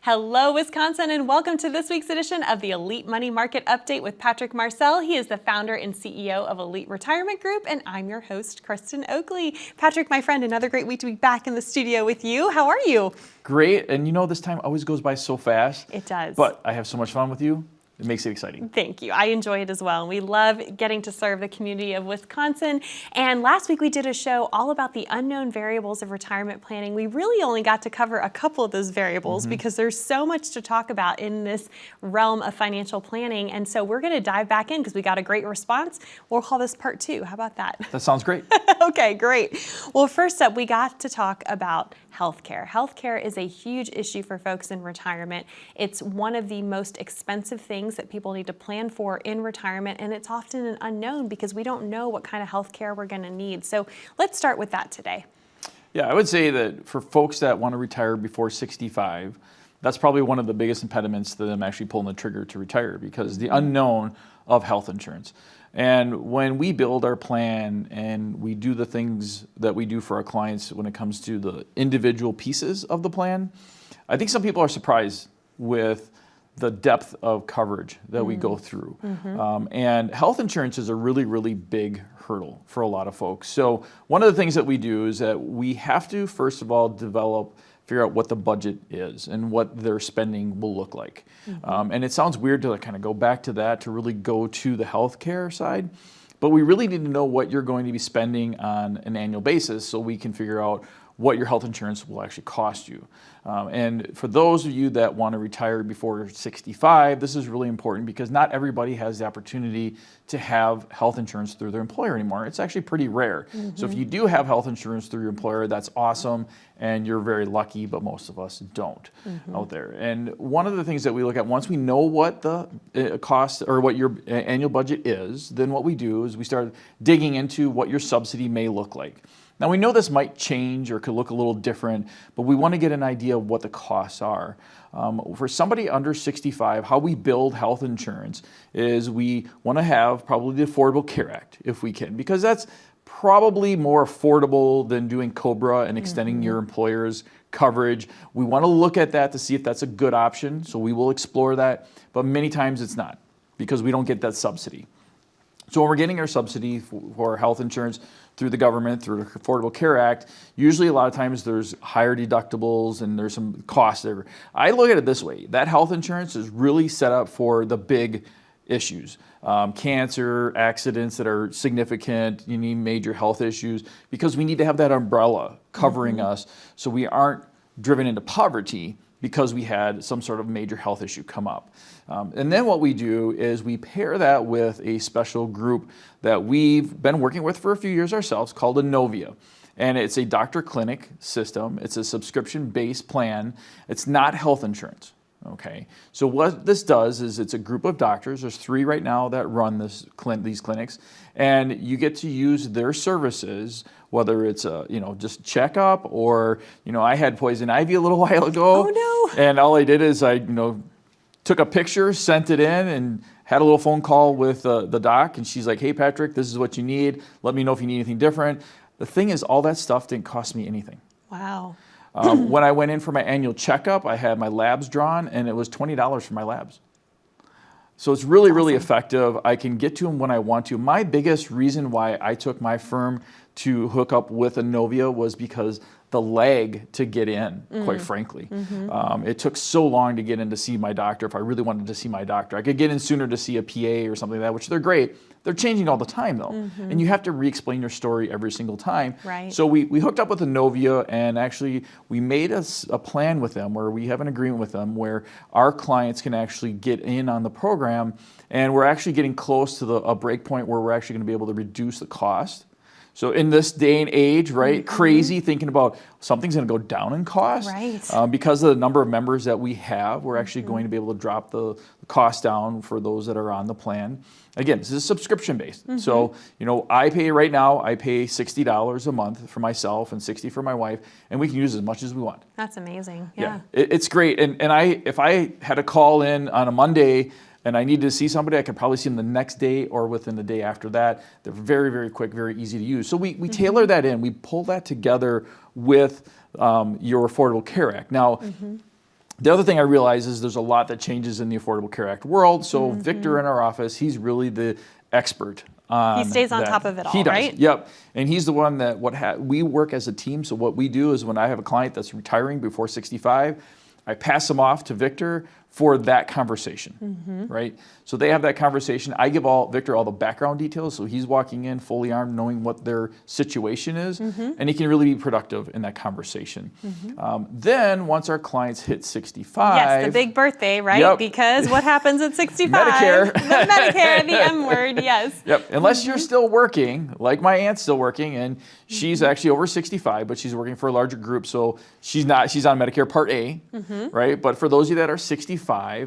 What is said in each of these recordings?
Hello, Wisconsin, and welcome to this week's edition of the Elite Money Market Update with Patrick Marcel. He is the founder and CEO of Elite Retirement Group, and I'm your host, Kristen Oakley. Patrick, my friend, another great week to be back in the studio with you. How are you? Great, and you know this time always goes by so fast. It does. But I have so much fun with you. It makes it exciting. Thank you. I enjoy it as well. We love getting to serve the community of Wisconsin. And last week we did a show all about the unknown variables of retirement planning. We really only got to cover a couple of those variables because there's so much to talk about in this realm of financial planning. And so we're going to dive back in because we got a great response. We'll call this part 2. How about that? That sounds great. Okay, great. Well, first up, we got to talk about healthcare. Healthcare is a huge issue for folks in retirement. It's one of the most expensive things that people need to plan for in retirement, and it's often an unknown because we don't know what kind of healthcare we're going to need. So let's start with that today. Yeah, I would say that for folks that want to retire before 65, that's probably one of the biggest impediments to them actually pulling the trigger to retire, because the unknown of health insurance. And when we build our plan and we do the things that we do for our clients when it comes to the individual pieces of the plan, I think some people are surprised with the depth of coverage that we go through. And health insurance is a really, really big hurdle for a lot of folks. So one of the things that we do is that we have to, first of all, figure out what the budget is and what their spending will look like. And it sounds weird to kind of go back to that, to really go to the healthcare side, but we really need to know what you're going to be spending on an annual basis so we can figure out what your health insurance will actually cost you. And for those of you that want to retire before 65, this is really important because not everybody has the opportunity to have health insurance through their employer anymore. It's actually pretty rare. So if you do have health insurance through your employer, that's awesome, and you're very lucky, but most of us don't out there. And one of the things that we look at, once we know what the cost or what your annual budget is, then what we do is we start digging into what your subsidy may look like. Now, we know this might change or could look a little different, but we want to get an idea of what the costs are. For somebody under 65, how we build health insurance is we want to have probably the Affordable Care Act, if we can, because that's probably more affordable than doing COBRA and extending your employer's coverage. We want to look at that to see if that's a good option, so we will explore that, but many times it's not because we don't get that subsidy. So when we're getting our subsidy for health insurance through the government, through the Affordable Care Act, usually a lot of times there's higher deductibles and there's some costs there. I look at it this way: that health insurance is really set up for the big issues. Cancer, accidents that are significant, you need major health issues, because we need to have that umbrella covering us so we aren't driven into poverty because we had some sort of major health issue come up. And then what we do is we pair that with a special group that we've been working with for a few years ourselves called Inovia. And it's a doctor clinic system. It's a subscription-based plan. It's not health insurance. Okay, so what this does is it's a group of doctors. There's 3 right now that run these clinics, and you get to use their services, whether it's a just checkup or I had poison ivy a little while ago. Oh no! And all I did is I took a picture, sent it in, and had a little phone call with the doc, and she's like, "Hey Patrick, this is what you need. Let me know if you need anything different." The thing is, all that stuff didn't cost me anything. Wow. When I went in for my annual checkup, I had my labs drawn, and it was $20 for my labs. So it's really, really effective. I can get to them when I want to. My biggest reason why I took my firm to hook up with Inovia was because the lag to get in, quite frankly. It took so long to get in to see my doctor if I really wanted to see my doctor. I could get in sooner to see a PA or something like that, which they're great. They're changing all the time, though. And you have to re-explain your story every single time. Right. So we hooked up with Inovia, and actually we made a plan with them where we have an agreement with them where our clients can actually get in on the program, and we're actually getting close to a break point where we're actually going to be able to reduce the cost. So in this day and age, right, crazy thinking about something's going to go down in cost. Right. Because of the number of members that we have, we're actually going to be able to drop the cost down for those that are on the plan. Again, this is subscription based. So, I pay $60 a month for myself and $60 for my wife, and we can use as much as we want. That's amazing. Yeah. It's great. And if I had to call in on a Monday and I needed to see somebody, I could probably see them the next day or within the day after that. They're very, very quick, very easy to use. So we tailor that in. We pull that together with your Affordable Care Act. Now, The other thing I realize is there's a lot that changes in the Affordable Care Act world. So Victor in our office, he's really the expert on He stays on that. top of it all, He does, right? Yep. And he's the one that we work as a team. So what we do is when I have a client that's retiring before 65, I pass them off to Victor for that conversation, right? So they have that conversation. I give Victor all the background details, so he's walking in fully armed, knowing what their situation is, and he can really be productive in that conversation. Then once our clients hit 65, yes, the big birthday, right? Yep. Because what happens at 65? Medicare. The Medicare, the M word, yes. Yep. Unless you're still working, like my aunt's still working, and she's actually over 65, but she's working for a larger group, so she's on Medicare Part A, right? But for those of you that are 65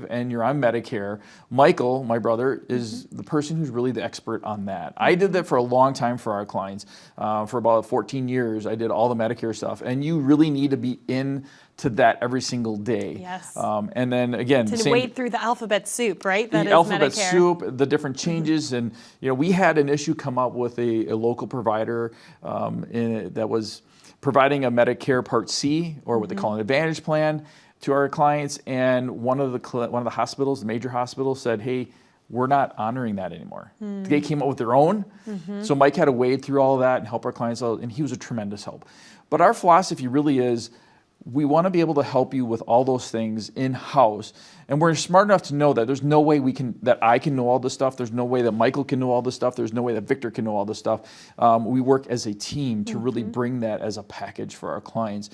and you're on Medicare, Michael, my brother, is the person who's really the expert on that. I did that for a long time for our clients. For about 14 years, I did all the Medicare stuff, and you really need to be in to that every single day. Yes. And then again, To wade through the alphabet soup, right? That the is alphabet Medicare. soup, the different changes, and we had an issue come up with a local provider that was providing a Medicare Part C, or what they call an Advantage plan, to our clients. And one of the hospitals, the major hospitals, said, "Hey, we're not honoring that anymore." They came up with their own. So Mike had to wade through all of that and help our clients out, and he was a tremendous help. But our philosophy really is, we want to be able to help you with all those things in-house. And we're smart enough to know that there's no way that I can know all this stuff. There's no way that Michael can know all this stuff. There's no way that Victor can know all this stuff. We work as a team to really bring that as a package for our clients.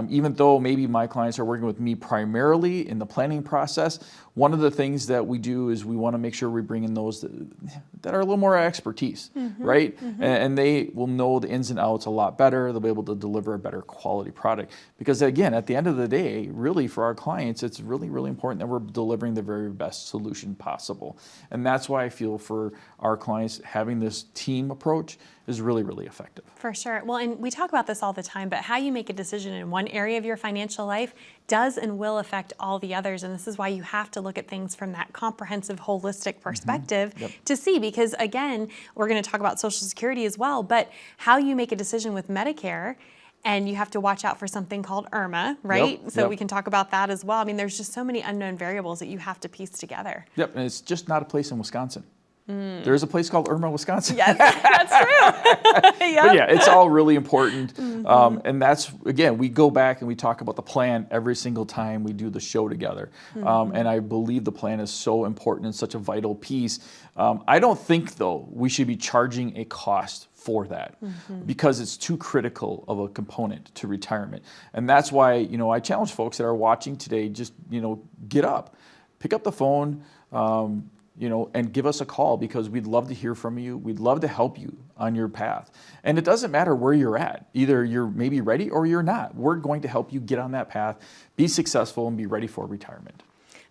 Even though maybe my clients are working with me primarily in the planning process, one of the things that we do is we want to make sure we bring in those that are a little more expertise, right? And they will know the ins and outs a lot better. They'll be able to deliver a better quality product. Because again, at the end of the day, really for our clients, it's really, really important that we're delivering the very best solution possible. And that's why I feel for our clients, having this team approach is really, really effective. For sure. Well, and we talk about this all the time, but how you make a decision in one area of your financial life does and will affect all the others. And this is why you have to look at things from that comprehensive, holistic perspective to see, because again, we're going to talk about Social Security as well, but how you make a decision with Medicare, and you have to watch out for something called IRMA, right? So we can talk about that as well. I mean, there's just so many unknown variables that you have to piece together. Yep, and it's just not a place in Wisconsin. There is a place called Irma, Wisconsin. Yes, that's true. But yeah, it's all really important. And that's, again, we go back and we talk about the plan every single time we do the show together. And I believe the plan is so important and such a vital piece. I don't think, though, we should be charging a cost for that because it's too critical of a component to retirement. And that's why, I challenge folks that are watching today, just, get up, pick up the phone, and give us a call, because we'd love to hear from you. We'd love to help you on your path. And it doesn't matter where you're at. Either you're maybe ready or you're not. We're going to help you get on that path, be successful, and be ready for retirement.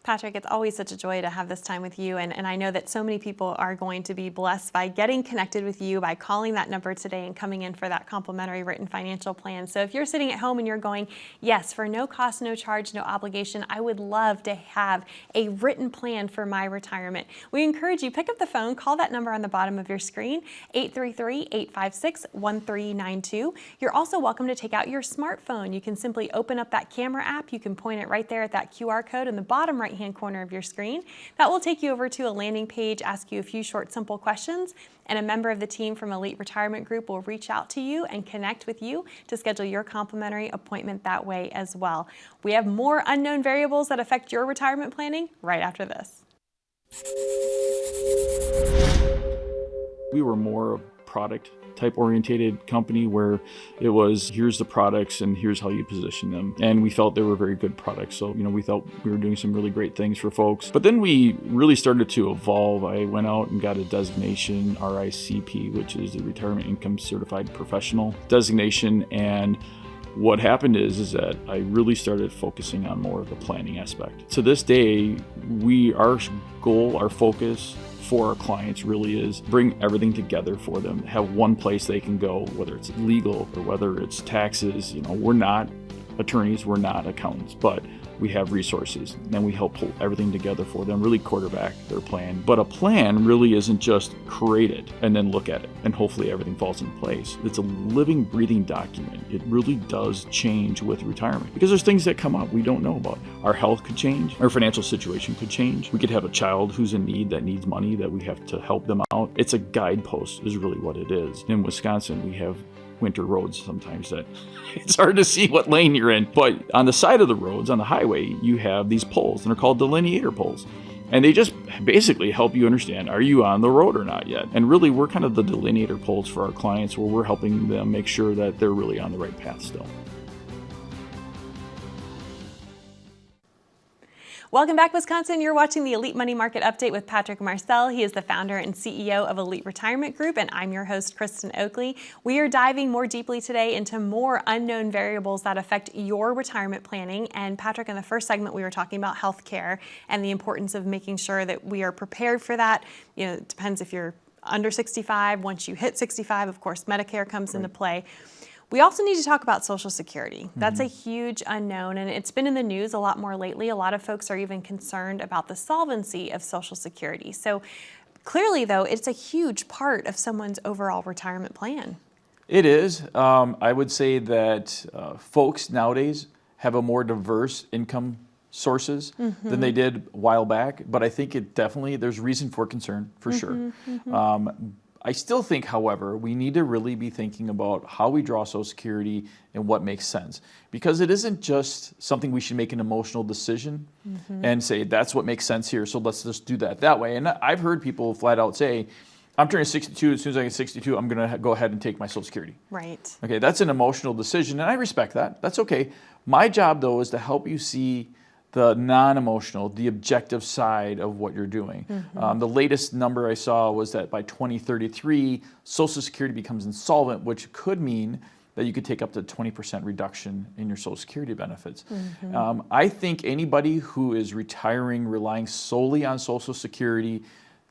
Patrick, it's always such a joy to have this time with you, and I know that so many people are going to be blessed by getting connected with you, by calling that number today and coming in for that complimentary written financial plan. So if you're sitting at home and you're going, yes, for no cost, no charge, no obligation, I would love to have a written plan for my retirement, we encourage you, pick up the phone, call that number on the bottom of your screen, 833-856-1392. You're also welcome to take out your smartphone. You can simply open up that camera app. You can point it right there at that QR code in the bottom right-hand corner of your screen. That will take you over to a landing page, ask you a few short, simple questions, and a member of the team from Elite Retirement Group will reach out to you and connect with you to schedule your complimentary appointment that way as well. We have more unknown variables that affect your retirement planning right after this. We were more of product type orientated company where it was, here's the products and here's how you position them. And we felt they were very good products. So, we thought we were doing some really great things for folks. But then we really started to evolve. I went out and got a designation, RICP, which is the Retirement Income Certified Professional designation. And what happened is that I really started focusing on more of the planning aspect. To this day, our goal, our focus for our clients really is bring everything together for them, have one place they can go, whether it's legal or whether it's taxes. We're not attorneys, we're not accountants, but we have resources, and we help pull everything together for them, really quarterback their plan. But a plan really isn't just created and then look at it and hopefully everything falls in place. It's a living, breathing document. It really does change with retirement because there's things that come up we don't know about. Our health could change, our financial situation could change. We could have a child who's in need that needs money that we have to help them out. It's a guidepost is really what it is. In Wisconsin, we have winter roads sometimes that it's hard to see what lane you're in. But on the side of the roads, on the highway, you have these poles, and they're called delineator poles. And they just basically help you understand, are you on the road or not yet? And really, we're kind of the delineator poles for our clients where we're helping them make sure that they're really on the right path still. Welcome back, Wisconsin. You're watching the Elite Money Market Update with Patrick Marcel. He is the founder and CEO of Elite Retirement Group, and I'm your host, Kristen Oakley. We are diving more deeply today into more unknown variables that affect your retirement planning. And Patrick, in the first segment, we were talking about healthcare and the importance of making sure that we are prepared for that. You know, it depends if you're under 65. Once you hit 65, of course, Medicare comes into play. We also need to talk about Social Security. That's a huge unknown, and it's been in the news a lot more lately. A lot of folks are even concerned about the solvency of Social Security. So clearly, though, it's a huge part of someone's overall retirement plan. It is. I would say that folks nowadays have a more diverse income sources than they did a while back, but I think it definitely, there's reason for concern, for sure. I still think, however, we need to really be thinking about how we draw Social Security and what makes sense. Because it isn't just something we should make an emotional decision and say, that's what makes sense here, so let's just do that way. And I've heard people flat out say, I'm turning 62, as soon as I get 62, I'm going to go ahead and take my Social Security. Right. Okay, that's an emotional decision, and I respect that. That's okay. My job, though, is to help you see the non-emotional, the objective side of what you're doing. The latest number I saw was that by 2033, Social Security becomes insolvent, which could mean that you could take up to 20% reduction in your Social Security benefits. I think anybody who is retiring relying solely on Social Security,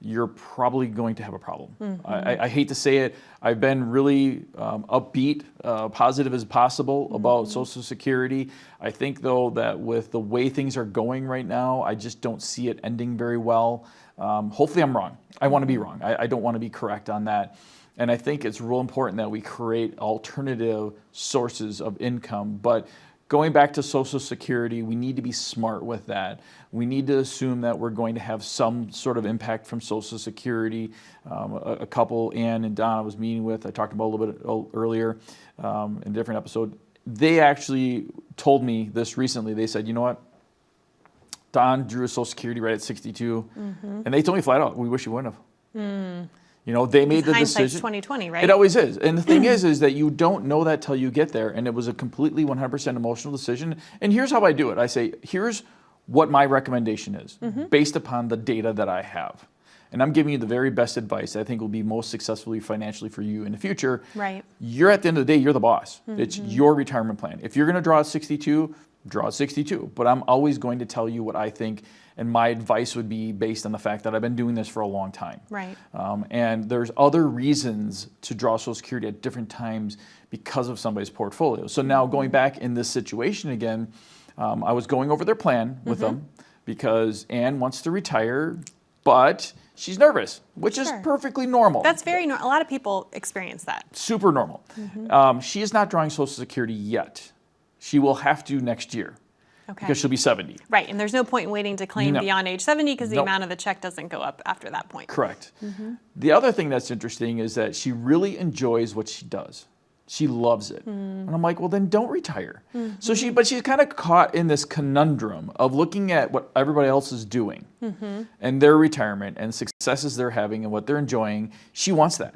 you're probably going to have a problem. I hate to say it. I've been really upbeat, positive as possible about Social Security. I think, though, that with the way things are going right now, I just don't see it ending very well. Hopefully I'm wrong. I want to be wrong. I don't want to be correct on that. And I think it's real important that we create alternative sources of income. But going back to Social Security, we need to be smart with that. We need to assume that we're going to have some sort of impact from Social Security. A couple, Ann and Don, I was meeting with, I talked about a little bit earlier in a different episode. They actually told me this recently. They said, you know what? Don drew his Social Security right at 62. And they told me flat out, we wish you wouldn't have. You know, they made the decision. 2020, right? It always is. And the thing is that you don't know that till you get there. And it was a completely 100% emotional decision. And here's how I do it. I say, here's what my recommendation is based upon the data that I have. And I'm giving you the very best advice that I think will be most successfully financially for you in the future. Right. You're at the end of the day, you're the boss. It's your retirement plan. If you're going to draw at 62, draw at 62. But I'm always going to tell you what I think, and my advice would be based on the fact that I've been doing this for a long time. Right. And there's other reasons to draw Social Security at different times because of somebody's portfolio. So now going back in this situation again, I was going over their plan with them because Ann wants to retire, but she's nervous, which is perfectly normal. That's very normal. A lot of people experience that. Super normal. She is not drawing Social Security yet. She will have to next year. Okay. Because she'll be 70. Right, and there's no point in waiting to claim beyond age 70 because the Nope. amount of the check doesn't go up after that point. Correct. The other thing that's interesting is that she really enjoys what she does. She loves it. And I'm like, well, then don't retire. So but she's kind of caught in this conundrum of looking at what everybody else is doing and their retirement and successes they're having and what they're enjoying. She wants that.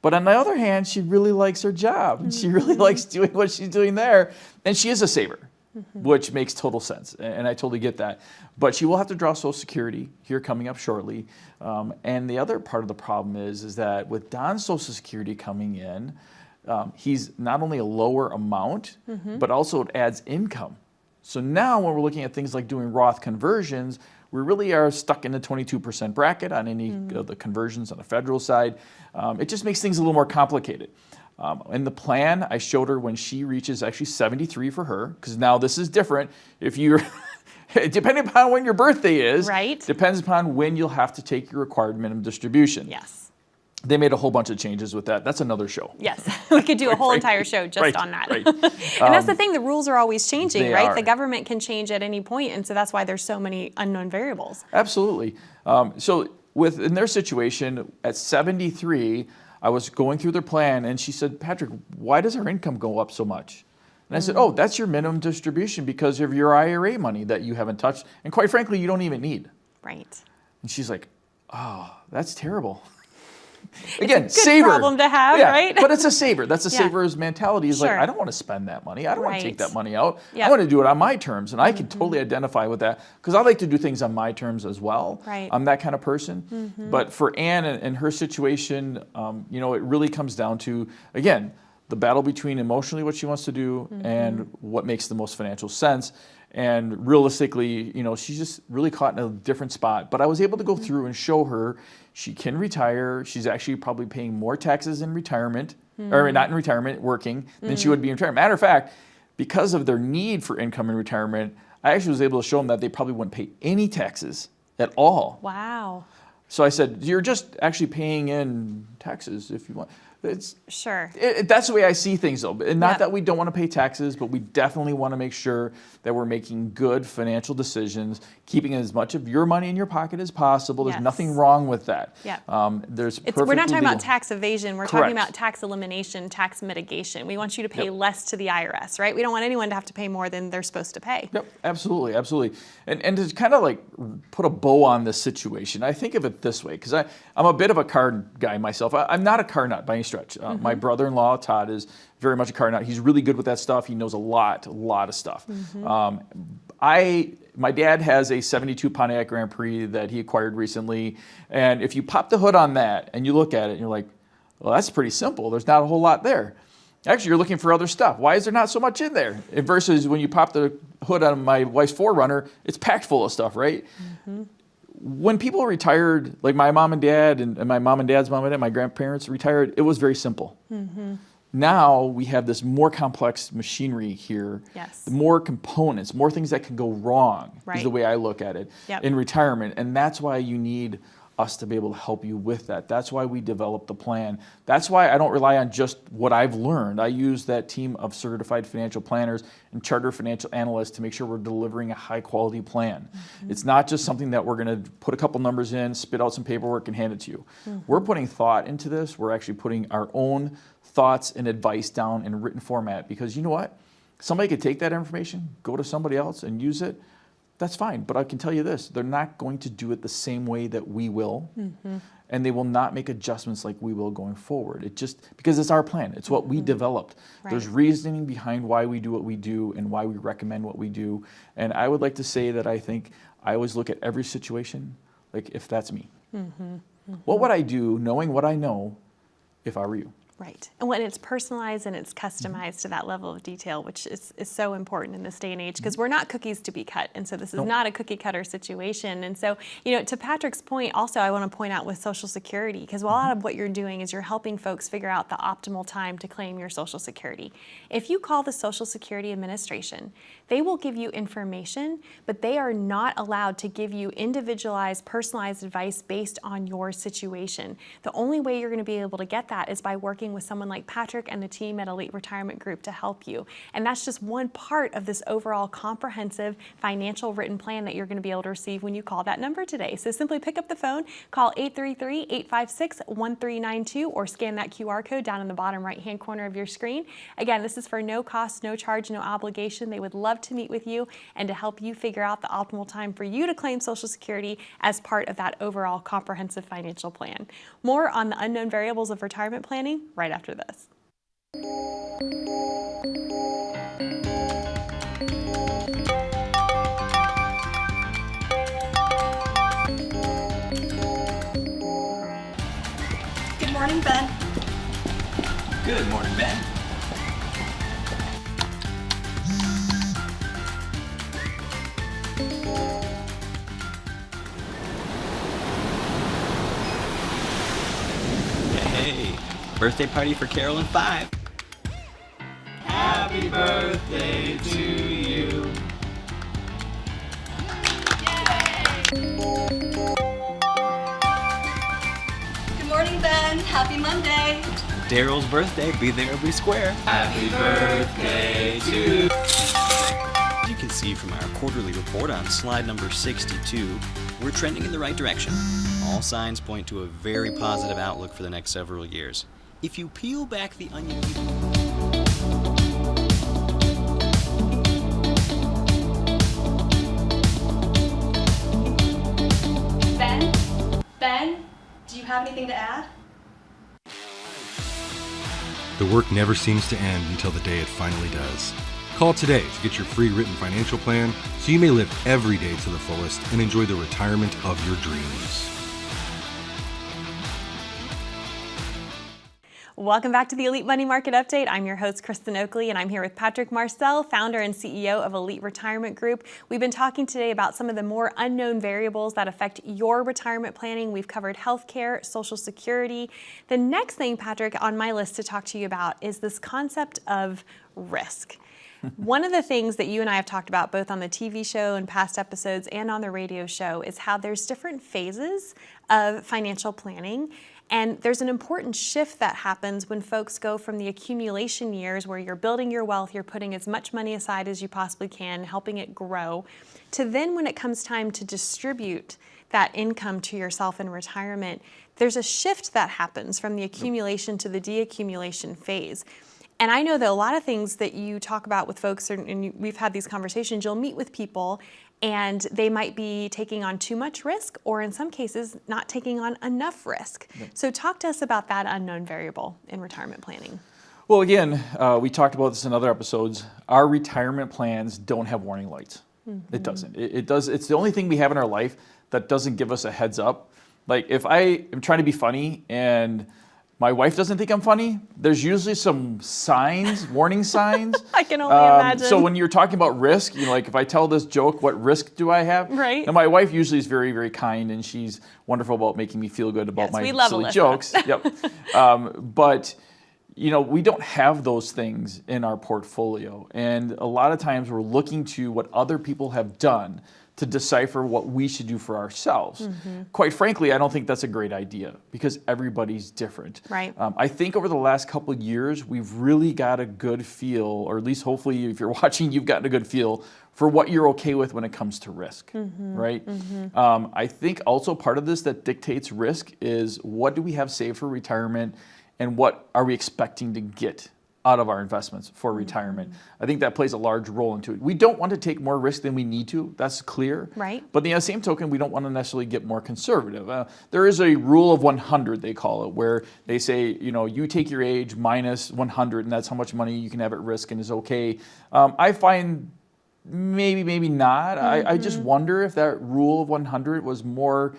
But on the other hand, she really likes her job. And she really likes doing what she's doing there. And she is a saver. Which makes total sense, and I totally get that. But she will have to draw Social Security here coming up shortly. And the other part of the problem is that with Don's Social Security coming in, he's not only a lower amount, but also it adds income. So now when we're looking at things like doing Roth conversions, we really are stuck in the 22% bracket on any of the conversions on the federal side. It just makes things a little more complicated. In the plan, I showed her when she reaches actually 73 for her, because now this is different. If you're, depending upon when your birthday is, right, depends upon when you'll have to take your required minimum distribution. Yes. They made a whole bunch of changes with that. That's another show. Yes, we could do a whole entire show just on that. Right. And that's the thing, the rules are always changing, right? Are. The government can change at any point, and so that's why there's so many unknown variables. Absolutely. So in their situation, at 73, I was going through their plan, and she said, Patrick, why does our income go up so much? And I said, oh, that's your minimum distribution because of your IRA money that you haven't touched, and quite frankly, you don't even need. Right. And she's like, oh, that's terrible. Again, it's a good saver. problem to have, right? But it's a saver. That's a Yeah. saver's mentality. Is Sure. like, I don't want to spend that money. I don't want to take Right. that money out. Yep. I want to do it on my terms. And I can totally identify with that because I like to do things on my terms as well. Right. I'm that kind of person. But for Ann and her situation, you know, it really comes down to, again, the battle between emotionally what she wants to do and what makes the most financial sense. And realistically, you know, she's just really caught in a different spot. But I was able to go through and show her she can retire. She's actually probably paying more taxes in retirement, or not in retirement, working, than she would be in retirement. Matter of fact, because of their need for income in retirement, I actually was able to show them that they probably wouldn't pay any taxes at all. Wow. So I said, you're just actually paying in taxes if you want. It's, Sure. that's the way I see things, though. And not Yep. that we don't want to pay taxes, but we definitely want to make sure that we're making good financial decisions, keeping as much of your money in your pocket as possible. There's Yes. nothing wrong with that. Yep. There's We're not talking legal. about tax evasion. We're Correct. talking about tax elimination, tax mitigation. We want you to pay Yep. less to the IRS, right? We don't want anyone to have to pay more than they're supposed to pay. Yep, absolutely, absolutely. And to kind of like put a bow on this situation, I think of it this way, because I'm a bit of a car guy myself. I'm not a car nut by any stretch. My brother-in-law, Todd, is very much a car nut. He's really good with that stuff. He knows a lot of stuff. My dad has a 72 Pontiac Grand Prix that he acquired recently. And if you pop the hood on that and you look at it and you're like, well, that's pretty simple. There's not a whole lot there. Actually, you're looking for other stuff. Why is there not so much in there? Versus when you pop the hood on my wife's 4Runner, it's packed full of stuff, right? When people retired, like my mom and dad and my mom and dad's mom and dad, my grandparents retired, it was very simple. Now we have this more complex machinery here, Yes. more components, more things that can go wrong is Right. the way I look at it Yep. in retirement. And that's why you need us to be able to help you with that. That's why we developed the plan. That's why I don't rely on just what I've learned. I use that team of certified financial planners and chartered financial analysts to make sure we're delivering a high quality plan. It's not just something that we're going to put a couple numbers in, spit out some paperwork and hand it to you. We're putting thought into this. We're actually putting our own thoughts and advice down in written format because you know what? Somebody could take that information, go to somebody else and use it. That's fine, but I can tell you this, they're not going to do it the same way that we will, and they will not make adjustments like we will going forward. It just, because it's our plan, it's what we developed. Right. There's reasoning behind why we do what we do and why we recommend what we do, and I would like to say that I think I always look at every situation like if that's me. What would I do knowing what I know if I were you? Right. And when it's personalized and it's customized to that level of detail, which is so important in this day and age, because we're not cookies to be cut. And so this is not a cookie cutter situation. And so, you know, to Patrick's point, also, I want to point out with Social Security, because a lot of what you're doing is you're helping folks figure out the optimal time to claim your Social Security. If you call the Social Security Administration, they will give you information, but they are not allowed to give you individualized, personalized advice based on your situation. The only way you're going to be able to get that is by working with someone like Patrick and the team at Elite Retirement Group to help you. And that's just one part of this overall comprehensive financial written plan that you're going to be able to receive when you call that number today. So simply pick up the phone, call 833-856-1392, or scan that QR code down in the bottom right-hand corner of your screen. Again, this is for no cost, no charge, no obligation. They would love to meet with you and to help you figure out the optimal time for you to claim Social Security as part of that overall comprehensive financial plan. More on the unknown variables of retirement planning right after this. Good morning, Ben. Good morning, Ben. Birthday party for Carol and 5. Happy birthday to you. Good morning, Ben. Happy Monday. Daryl's birthday, be there or be square. Happy birthday to you. As you can see from our quarterly report on slide number 62, we're trending in the right direction. All signs point to a very positive outlook for the next several years. If you peel back the onion... Ben, do you have anything to add? The work never seems to end until the day it finally does. Call today to get your free written financial plan so you may live every day to the fullest and enjoy the retirement of your dreams. Welcome back to the Elite Money Market Update. I'm your host, Kristen Oakley, and I'm here with Patrick Marcel, founder and CEO of Elite Retirement Group. We've been talking today about some of the more unknown variables that affect your retirement planning. We've covered healthcare, Social Security. The next thing, Patrick, on my list to talk to you about is this concept of risk. One of the things that you and I have talked about both on the TV show and past episodes and on the radio show is how there's different phases of financial planning. And there's an important shift that happens when folks go from the accumulation years where you're building your wealth, you're putting as much money aside as you possibly can, helping it grow, to then when it comes time to distribute that income to yourself in retirement, there's a shift that happens from the accumulation to the deaccumulation phase. And I know that a lot of things that you talk about with folks, and we've had these conversations, you'll meet with people and they might be taking on too much risk, or in some cases, not taking on enough risk. Yep. So talk to us about that unknown variable in retirement planning. Well, again, we talked about this in other episodes. Our retirement plans don't have warning lights. Mm-hmm. It doesn't. It does. It's the only thing we have in our life that doesn't give us a heads up. Like if I am trying to be funny and my wife doesn't think I'm funny, there's usually some signs, warning signs. I can only imagine. So when you're talking about risk, like if I tell this joke, what risk do I have? Right. And my wife usually is very, very kind, and she's wonderful about making me feel good about my silly jokes. Yep. But we don't have those things in our portfolio. And a lot of times we're looking to what other people have done to decipher what we should do for ourselves. Mm-hmm. Quite frankly, I don't think that's a great idea because everybody's different. Right. I think over the last couple of years, we've really got a good feel, or at least hopefully if you're watching, you've gotten a good feel for what you're okay with when it comes to risk, right? Mm-hmm. I think also part of this that dictates risk is what do we have saved for retirement and what are we expecting to get out of our investments for retirement. I think that plays a large role into it. We don't want to take more risk than we need to. That's clear. Right. But on the same token, we don't want to necessarily get more conservative. There is a rule of 100, they call it, where they say, you take your age minus 100, and that's how much money you can have at risk and is okay. I find maybe not. I just wonder if that rule of 100 was more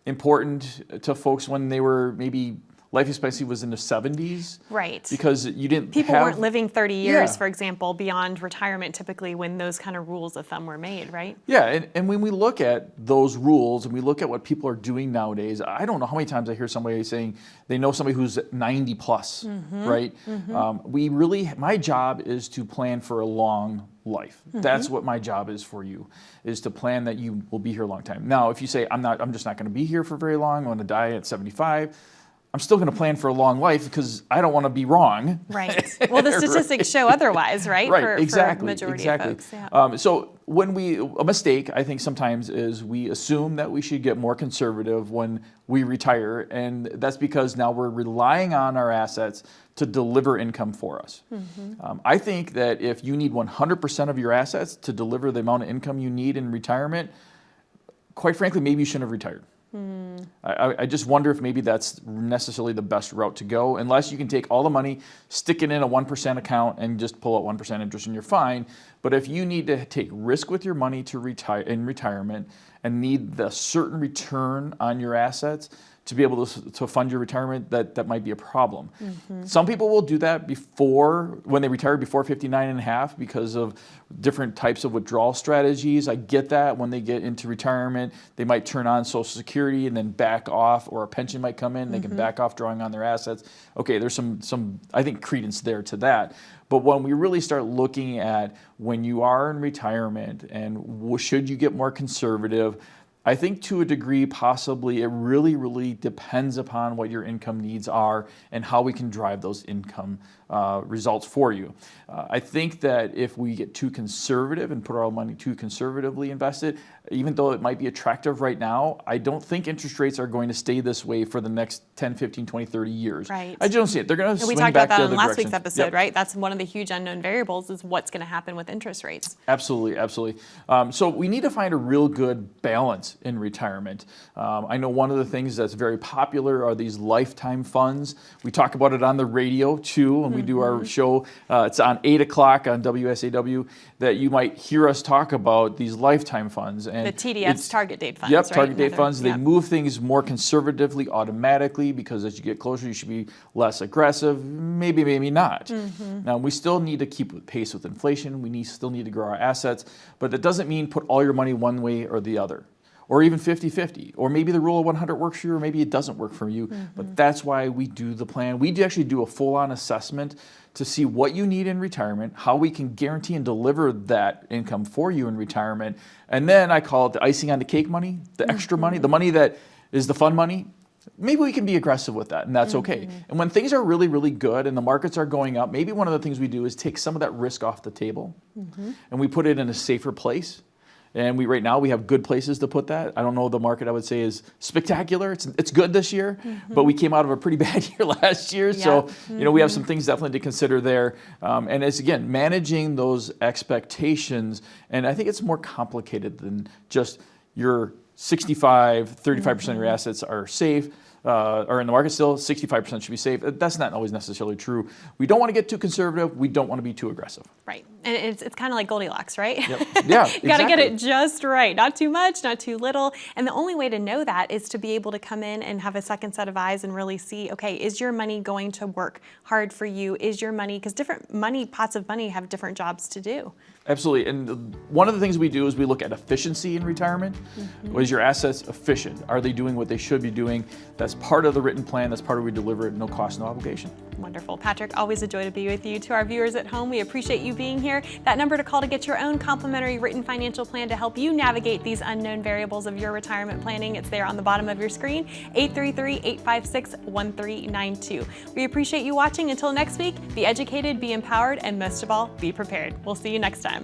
important to folks when they were maybe life expectancy was in the 70s. Right. Because you didn't People weren't living 30 years, for example, beyond retirement typically when those kind of rules of thumb were made, right? Yeah, and when we look at those rules and we look at what people are doing nowadays, I don't know how many times I hear somebody saying they know somebody who's 90 plus, right? My job is to plan for a long life. That's what my job is for you, is to plan that you will be here a long time. Now, if you say, I'm just not going to be here for very long, I'm going to die at 75, I'm still going to plan for a long life because I don't want to be wrong. Right. Well, the statistics show otherwise, right? Right, exactly. For the majority of folks. Yeah. So a mistake, I think sometimes is we assume that we should get more conservative when we retire, and that's because now we're relying on our assets to deliver income for us. I think that if you need 100% of your assets to deliver the amount of income you need in retirement, quite frankly, maybe you shouldn't have retired. I just wonder if maybe that's necessarily the best route to go, unless you can take all the money, stick it in a 1% account, and just pull out 1% interest, and you're fine. But if you need to take risk with your money to retire in retirement and need the certain return on your assets to be able to fund your retirement, that might be a problem. Some people will do that when they retire before 59 and a half because of different types of withdrawal strategies. I get that. When they get into retirement, they might turn on Social Security and then back off, or a pension might come in, they can back off drawing on their assets. Okay, there's some I think credence there to that. But when we really start looking at when you are in retirement and should you get more conservative, I think to a degree, possibly, it really, really depends upon what your income needs are and how we can drive those income results for you. I think that if we get too conservative and put our money too conservatively invested, even though it might be attractive right now, I don't think interest rates are going to stay this way for the next 10, 15, 20, 30 years. Right. I don't see it. They're going to swing We talked back about that the in other last direction. week's episode, Yep. right? That's one of the huge unknown variables is what's going to happen with interest rates. Absolutely, absolutely. So we need to find a real good balance in retirement. I know one of the things that's very popular are these lifetime funds. We talk about it on the radio too, when we do our show. It's on 8 o'clock on WSAW, that you might hear us talk about these lifetime funds. And The TDFs, target date funds, Yep, right? target date Another- funds. They yep. move things more conservatively automatically because as you get closer, you should be less aggressive. Maybe, maybe not. Now, we still need to keep pace with inflation. We still need to grow our assets, but that doesn't mean put all your money one way or the other, or even 50-50, or maybe the rule of 100 works for you, or maybe it doesn't work for you. But that's why we do the plan. We actually do a full-on assessment to see what you need in retirement, how we can guarantee and deliver that income for you in retirement. And then I call it the icing on the cake money, the extra money, the money that is the fun money. Maybe we can be aggressive with that, and that's okay. And when things are really, really good and the markets are going up, maybe one of the things we do is take some of that risk off the table and we put it in a safer place. And right now we have good places to put that. I don't know, the market I would say is spectacular. It's good this year, but we came out of a pretty bad year last year. So, we have some things definitely to consider there. And it's, again, managing those expectations. And I think it's more complicated than just your 35% of your assets are safe, are in the market still, 65% should be safe. That's not always necessarily true. We don't want to get too conservative. We don't want to be too aggressive. Right. And it's kind of like Goldilocks, right? Yep. Yeah, You got to get exactly. it just right. Not too much, not too little. And the only way to know that is to be able to come in and have a second set of eyes and really see, okay, is your money going to work hard for you? Is your money, because different pots of money have different jobs to do. Absolutely. And one of the things we do is we look at efficiency in retirement. Is your assets efficient? Are they doing what they should be doing? That's part of the written plan. That's part of we deliver at no cost, no obligation. Wonderful. Patrick, always a joy to be with you. To our viewers at home, we appreciate you being here. That number to call to get your own complimentary written financial plan to help you navigate these unknown variables of your retirement planning. It's there on the bottom of your screen, 833-856-1392. We appreciate you watching. Until next week, be educated, be empowered, and most of all, be prepared. We'll see you next time.